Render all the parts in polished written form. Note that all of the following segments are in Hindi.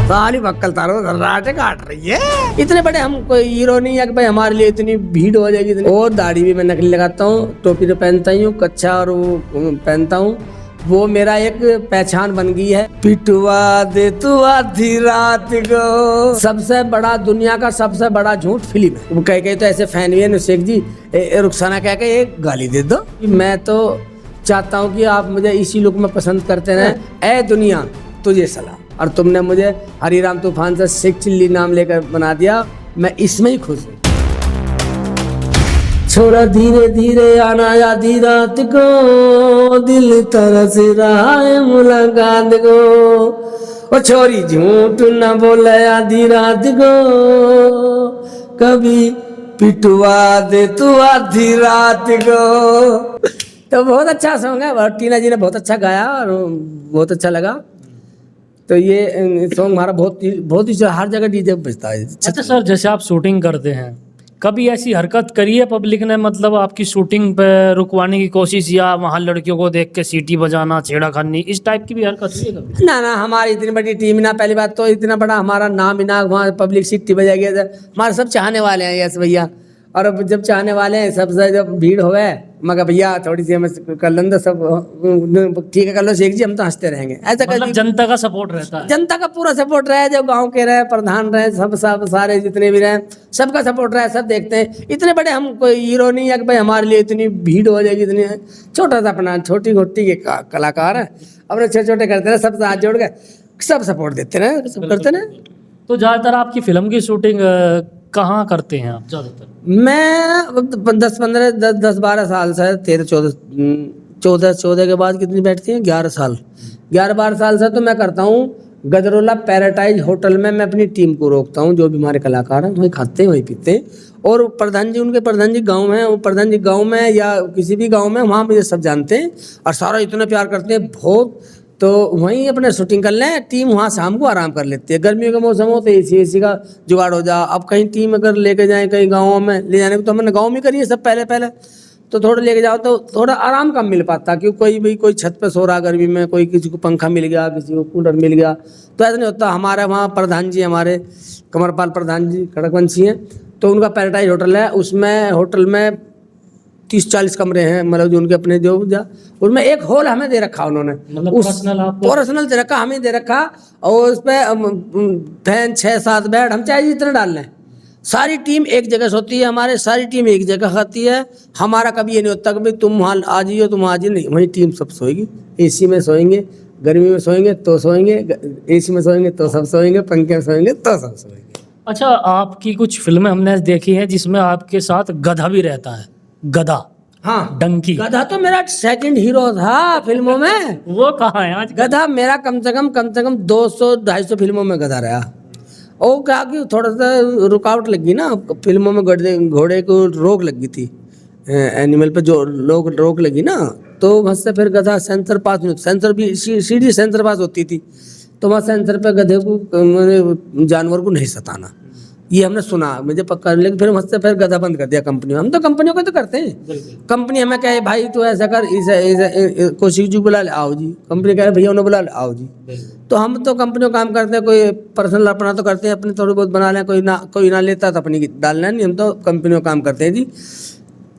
साली बक्कल तारो धर्राटे काट रही है। इतने बड़े हम कोई हीरो नहीं है कि भाई हमारे लिए इतनी भीड़ हो जाएगी इतनी। और दाढ़ी भी मैं नकली लगाता हूँ, टोपी तो पहनता ही हूँ, कच्छा और वो पहनता हूँ। वो मेरा एक पहचान बन गई है। पिटवा दे तू आधी रात को, सबसे बड़ा दुनिया का सबसे बड़ा झूठ फिल्म है। वो कह तो ऐसे फैन भी है शेख जी, रुखसाना कह के एक गाली दे दो। मैं तो चाहता हूँ कि आप मुझे इसी लुक में पसंद करते रहे। ए दुनिया तुझे सलाम। और तुमने मुझे हरिराम तूफान से शेख चिल्ली नाम लेकर बना दिया, मैं इसमें ही खुश हूँ। छोरा धीरे धीरे आना आधी रात को, दिल तरस रहा है मुलाकात को। ओ छोरी झूठ न बोले आधी रात को, कभी पिटवा दे तू आधी रात को। तो बहुत अच्छा सॉन्ग है, टीना जी ने बहुत अच्छा गाया और बहुत अच्छा लगा। तो ये सॉन्ग हमारा बहुत ही हर जगह डीजे बजता है। अच्छा सर, जैसे आप शूटिंग करते हैं, कभी ऐसी हरकत करी है पब्लिक ने, मतलब आपकी शूटिंग पे रुकवाने की कोशिश, या वहाँ लड़कियों को देख के सीटी बजाना, छेड़खानी, इस टाइप की भी हरकत हुई है कभी? ना हमारी इतनी बड़ी टीम ना, पहली बात तो इतना बड़ा हमारा नाम ही ना वहाँ पब्लिक सीटी बजाएगी। हमारे सब चाहने वाले हैं यस भैया, और अब जब चाहने वाले हैं सबसे जब भीड़ हो गए, मगर भैया थोड़ी सी हमें कर लें तो सब ठीक है कर लो शेख जी, हम तो हंसते रहेंगे। ऐसा मतलब जनता का सपोर्ट रहता है? जनता का पूरा सपोर्ट रहे, जो गांव के रहे, प्रधान रहे, सब सारे जितने भी रहे, सबका सपोर्ट रहे, सब देखते हैं। इतने बड़े हम कोई हीरो नहीं है कि भाई हमारे लिए इतनी भीड़ हो जाएगी इतनी। छोटा सा अपना छोटी घोटी के कलाकार है, अपने छोटे छोटे करते रहे, सब हाथ जोड़ के सब सपोर्ट देते रहे, सब करते रहे। तो ज़्यादातर आपकी फिल्म की शूटिंग कहाँ करते हैं आप ज़्यादातर? मैं 10-12 साल से 13-14 के बाद कितनी बैठती हैं, 11 साल 11-12 साल से तो मैं करता हूँ गजरोला पैराडाइज होटल में। मैं अपनी टीम को रोकता हूँ, जो भी हमारे कलाकार हैं वहीं खाते हैं वहीं पीते हैं। और प्रधान जी गांव में, वो प्रधान जी गांव में या किसी भी गांव में, वहाँ मुझे सब जानते हैं और सारा इतना प्यार करते हैं बहुत। तो वहीं अपने शूटिंग कर लें, टीम वहाँ शाम को आराम कर लेती है। गर्मियों का मौसम हो तो एसी का जुगाड़ हो जा। अब कहीं टीम अगर लेके जाएं कहीं गाँव में ले जाने को, तो हमने गाँव में करी है सब पहले तो थोड़ा लेके जाओ तो थोड़ा आराम कम मिल पाता, क्योंकि कोई छत पे सो रहा गर्मी में, कोई किसी को पंखा मिल गया, किसी को कूलर मिल गया, तो ऐसा नहीं होता। हमारे वहाँ प्रधान जी, हमारे कमरपाल प्रधान जी खड़कवंशी हैं, तो उनका पैराडाइज होटल है। उसमें होटल में 30-40 कमरे हैं, मतलब जो उनके अपने जो उनमें एक हॉल हमें दे रखा उन्होंने, पर्सनल दे रखा, हमें दे रखा। और उस पर फैन 6-7 बेड, हम चाहे जितने डाल लें। सारी टीम एक जगह सोती है, हमारे सारी टीम एक जगह खाती है। हमारा कभी ये नहीं होता कि भाई तुम वहाँ आ जाइए, तुम आ जाइए, नहीं, वहीं टीम सब सोएगी। एसी में सोएंगे, गर्मी में सोएंगे तो सोएंगे, एसी में सोएंगे तो सब सोएंगे, पंखे में सोएंगे तो सब सोएंगे। अच्छा, आपकी कुछ फिल्में हमने देखी हैं जिसमें आपके साथ गधा भी रहता है। गधा, हाँ, डंकी। गधा तो मेरा सेकंड हीरो था फिल्मों में। वो कहाँ है आज? गधा मेरा कम से कम 200-250 फिल्मों में गधा रहा। और क्या कि थोड़ा सा रुकावट लगी ना फिल्मों में, घोड़े को रोक लगी थी, एनिमल पे जो रोक लगी ना, तो वहाँ से फिर गधा सेंसर पास नहीं, सेंसर भी सीधी सेंसर पास होती थी, तो वहाँ सेंसर पे गधे को, जानवर को नहीं सताना, ये हमने सुना, मुझे पक्का। लेकिन फिर मुझसे फिर गधा बंद कर दिया कंपनी। हम तो कंपनियों को तो करते हैं, कंपनी हमें कहे भाई तू ऐसा कर, इसे कोशिश जी बुला ले, आओ जी। कंपनी कहे भैया उन्हें बुला ले, आओ जी। तो हम तो कंपनियों काम करते हैं, कोई पर्सनल अपना तो करते हैं, अपनी थोड़ी बहुत बना लें, कोई ना लेता तो अपनी डालना नहीं। हम तो कंपनियों काम करते हैं जी,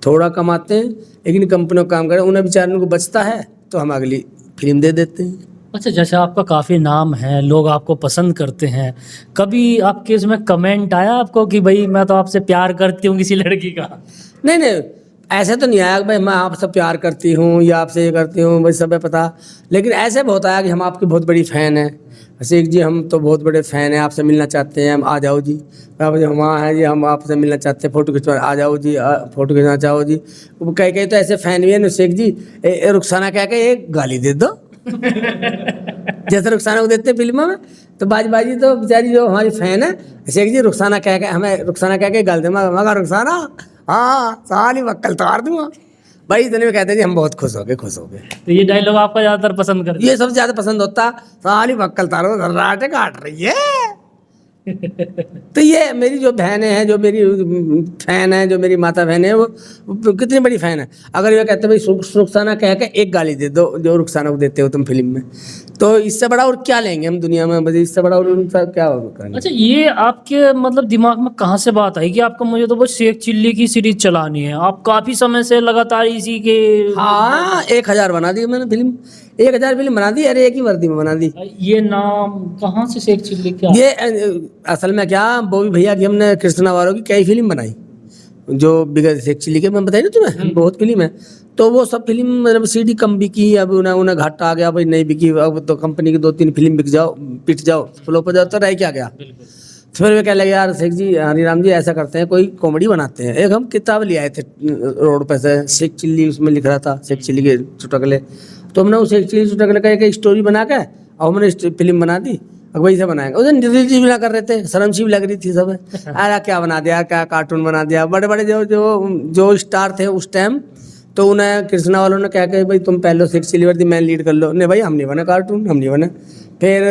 थोड़ा कमाते हैं लेकिन कंपनियों काम करें, उन्हें बेचारों को बचता है तो हम अगली फिल्म दे देते हैं। अच्छा, जैसे आपका काफ़ी नाम है, लोग आपको पसंद करते हैं, कभी आपके इसमें कमेंट आया आपको कि भाई मैं तो आपसे प्यार करती हूँ किसी लड़की का? नहीं, ऐसे तो नहीं आया भाई मैं आपसे प्यार करती हूँ या आपसे ये करती हूँ, भाई सब है पता। लेकिन ऐसे बहुत आया कि हम आपकी बहुत बड़ी फ़ैन हैं शेख जी, हम तो बहुत बड़े फ़ैन हैं, आपसे मिलना चाहते हैं, हम आ जाओ जी। अब हम वहाँ हैं जी, हम आपसे मिलना चाहते हैं, फ़ोटो खिंचवा, आ जाओ जी, फ़ोटो खिंचना चाहो जी। वो कहीं तो ऐसे फ़ैन भी हैं शेख जी, रुखसाना कह के एक गाली दे दो जैसे रुखसाना को देते फिल्मों में, तो बाजी तो बेचारी जो हमारी फ़ैन है शेख जी, रुखसाना कह के हमें रुखसाना कह के गाल दे, मगर रुखसाना हाँ साली बक्कल तार दूंगा भाई, इतने में कहते हैं जी हम बहुत खुश हो गए। तो ये डायलॉग आपका ज़्यादातर पसंद करते हैं? ये सबसे ज़्यादा पसंद होता, साली बक्कल तारो धर्राटे काट रही है। तो ये मेरी जो बहन है, जो मेरी फैन है, जो मेरी माता बहन है, वो कितनी बड़ी फैन है। अगर ये कहते भाई रुखसाना कह के एक गाली दे दो जो रुखसाना को देते हो तुम फिल्म में, तो इससे बड़ा और क्या लेंगे हम दुनिया में, बस इससे बड़ा और उनका क्या होगा। अच्छा, ये आपके मतलब दिमाग में कहाँ से बात आई कि आपका मुझे तो बस शेख चिल्ली की सीरीज चलानी है? आप काफी समय से लगातार इसी के। हाँ, 1000 बना दी मैंने फिल्म, 1000 फिल्म बना दी, अरे एक ही वर्दी में बना दी। ये नाम कहाँ से शेख चिल्ली क्या? ये असल में क्या, बॉबी भैया की हमने कृष्णा वालों की कई फिल्म बनाई, जो बिगड़ शेख चिल्ली के मैं बताई ना तुम्हें, बहुत फिल्म है। तो वो सब फिल्म मतलब सीडी कम बिकी, अब उन्हें घाटा आ गया भाई, नहीं बिकी, अब तो कंपनी की 2-3 फिल्म बिक जाओ, पिट जाओ, फ्लॉप हो जाओ, तो रह क्या गया। फिर वे क्या लगे, यार शेख जी, हरिराम जी, ऐसा करते हैं कोई कॉमेडी बनाते हैं। एक हम किताब ले आए थे रोड पे से, शेख चिल्ली, उसमें लिख रहा था शेख चिल्ली के चुटकुले, तो हमने उस शेख चिल्ली चुटकुले का एक स्टोरी बना के और हमने फिल्म बना दी। अब वही से बनाएंगे, उस दिन रिलीज भी ना कर रहे थे, शर्म सी भी लग रही थी सब, अरे क्या बना दिया, क्या कार्टून बना दिया। बड़े बड़े जो जो जो स्टार थे उस टाइम, तो उन्हें कृष्णा वालों ने क्या कहा, भाई तुम पहले शेख चिल्ली वर्दी मैन लीड कर लो। नहीं भाई, हम नहीं बने कार्टून, हम नहीं बने। फिर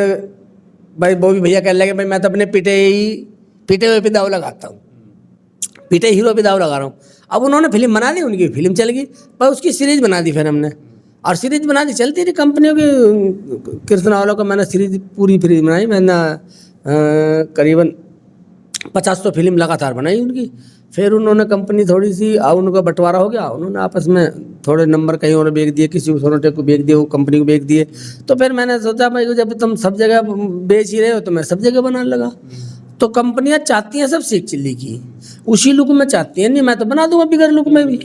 भाई बॉबी भैया कहने लगे, भाई मैं तो अपने पीटे हुए पे दाव लगाता हूँ, पीटे हीरो पे दाव लगा रहा हूँ। अब उन्होंने फिल्म बना दी, उनकी फिल्म चल गई, पर उसकी सीरीज बना दी फिर हमने, और सीरीज बना दी, चलती थी कंपनियों की। कृष्णा वालों का मैंने सीरीज, पूरी सीरीज बनाई मैंने, करीबन 50 फिल्म लगातार बनाई उनकी। फिर उन्होंने कंपनी थोड़ी सी, उनका बंटवारा हो गया, उन्होंने आपस में थोड़े नंबर कहीं और बेच दिए, किसी को सोनोटेक को बेच दिए, वो कंपनी को बेच दिए। तो फिर मैंने सोचा भाई जब तुम सब जगह बेच ही रहे हो तो मैं सब जगह बनाने लगा। तो कंपनियां चाहती हैं सब शेख चिल्ली की, उसी लुक में चाहती हैं, नहीं मैं तो बना दूंगा बिगर लुक में भी,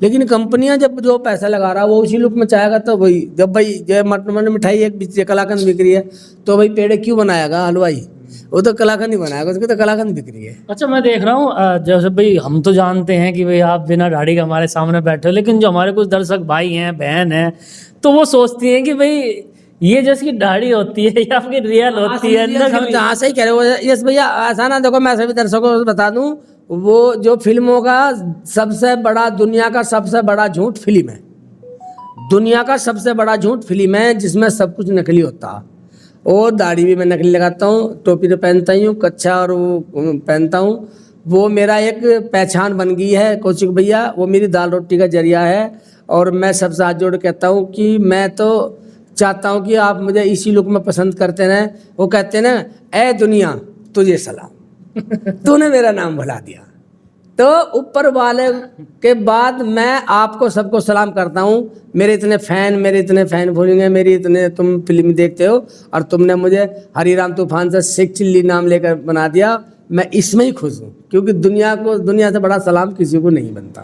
लेकिन कंपनियां जब जो पैसा लगा रहा है वो उसी लुक में चाहेगा, तो भाई जब भाई जय मटन मिठाई एक कलाकंद बिक रही है, तो भाई पेड़े क्यों बनाएगा हलवाई, वो तो कलाकंद ही बनाएगा, उसकी तो कलाकंद बिक रही है। अच्छा, मैं देख रहा हूँ जैसे भाई हम तो जानते हैं कि भाई आप बिना दाढ़ी के हमारे सामने बैठे हो, लेकिन जो हमारे कुछ दर्शक भाई हैं, बहन हैं, तो वो सोचती हैं कि भाई ये जैसी दाढ़ी होती है या फिर रियल होती है, नकली। हाँ सही कह रहे हो यस भैया, ऐसा ना देखो, मैं सभी दर्शकों को बता दूं, वो जो फिल्मों का सबसे बड़ा, दुनिया का सबसे बड़ा झूठ फिल्म है, दुनिया का सबसे बड़ा झूठ फिल्म है, जिसमें सब कुछ नकली होता है। और दाढ़ी भी मैं नकली लगाता हूँ, टोपी तो पहनता ही हूँ, कच्छा और वो पहनता हूँ, वो मेरा एक पहचान बन गई है कौशिक भैया, वो मेरी दाल रोटी का जरिया है। और मैं सबसे हाथ जोड़ कहता हूँ कि मैं तो चाहता हूँ कि आप मुझे इसी लुक में पसंद करते रहें। वो कहते हैं ना, ए दुनिया तुझे सलाम, तूने मेरा नाम भुला दिया। तो ऊपर वाले के बाद मैं आपको सबको सलाम करता हूँ, मेरे इतने फ़ैन बोलेंगे, मेरी इतने तुम फिल्म देखते हो, और तुमने मुझे हरिराम तूफान से शेख चिल्ली नाम लेकर बना दिया। मैं इसमें ही खुश हूँ, क्योंकि दुनिया से बड़ा सलाम किसी को नहीं बनता।